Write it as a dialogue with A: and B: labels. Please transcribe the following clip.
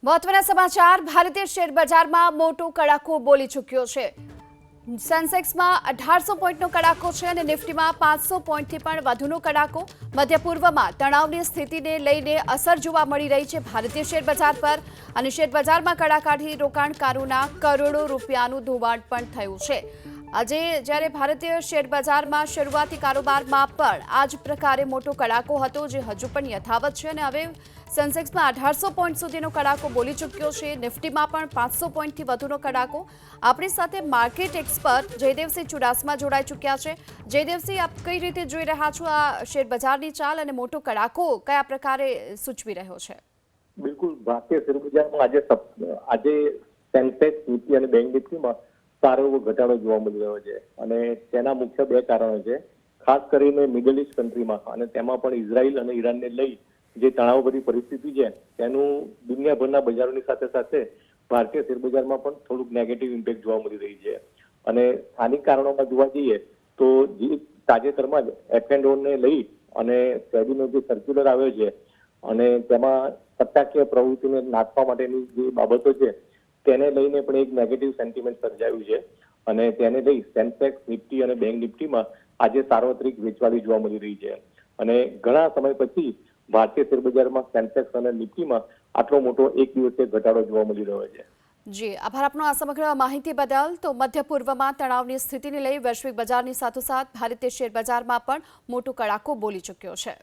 A: મહત્વના સમાચાર ભારતીય શેર બજારમાં મોટો કડાકો બોલી ચૂક્યો છે। સેન્સેક્સમાં 1800 પોઈન્ટનો કડાકો છે અને નિફ્ટીમાં 500 પોઈન્ટથી પણ વધુનો કડાકો। મધ્ય પૂર્વમાં તણાવની સ્થિતિને લઈને અસર જોવા મળી રહી છે ભારતીય શેર બજાર પર અને શેર બજારમાં કડાકાથી રોકાણકારોના કરોડો રૂપિયાનું ધોવાણ પણ થયું છે। આજે જ્યારે ભારતીય શેર બજારમાં શરૂઆતી કારોબારમાં પણ આ જ પ્રકારે મોટો કડાકો હતો જે હજુ પણ યથાવત છે અને હવે સેન્સેક્સમાં 1800 પોઈન્ટ સુધીનો કડાકો બોલી ચૂક્યો છે। નિફ્ટીમાં પણ 500 પોઈન્ટથી વધુનો કડાકો। આપણી સાથે માર્કેટ એક્સપર્ટ જયદેવસિંહ ચુડાસમા જોડાઈ ચૂક્યા છે। જયદેવસિંહ, આપ કઈ રીતે જોઈ રહ્યા છો આ શેર બજારની ચાલ અને મોટો કડાકો કયા પ્રકારે સૂચવી રહ્યો છે?
B: બિલકુલ, ભારતીય શેર બજારમાં આજે સેન્સેક્સ, નિફ્ટી અને બેંક નિફ્ટીમાં સારો એવો ઘટાડો જોવા મળી રહ્યો છે અને તેના મુખ્ય બે કારણો છે। ખાસ કરીને મિડલ ઇસ્ટ કન્ટ્રીમાં અને તેમાં પણ ઇઝરાયલ અને ઈરાનને લઈ જે તણાવભરી પરિસ્થિતિ છે તેનું દુનિયાભરના બજારોની સાથે સાથે ભારતીય શેર બજારમાં પણ થોડુંક નેગેટિવ ઇમ્પેક્ટ જોવા મળી રહી છે અને સ્થાનિક કારણોમાં જોવા જઈએ તો જે તાજેતરમાં જ F&Oને લઈ અને સેબીનો જે સર્ક્યુલર આવ્યો છે અને તેમાં સટ્ટાકીય પ્રવૃત્તિને નાથવા માટેની જે બાબતો છે તેને લઈને પણ એક નેગેટિવ સેન્ટિમેન્ટ સર્જાયું છે અને તેને લઈ સેન્સેક્સ, નિફ્ટી અને બેંક નિફ્ટીમાં આજે સાર્વત્રિક વેચવાલી જોવા મળી રહી છે અને ઘણા સમય પછી ભારતીય શેર બજારમાં સેન્સેક્સ અને નિફ્ટીમાં આટલો મોટો એક દિવસે ઘટાડો જોવા મળી રહ્યો છે।
A: જી, આભાર આપનો આ સમગ્ર માહિતી બદલ। તો મધ્ય પૂર્વમાં તણાવની સ્થિતિને લઈ વૈશ્વિક બજારની સાથોસાથ ભારતીય શેર બજારમાં પણ મોટો કડાકો બોલી ચૂક્યો છે।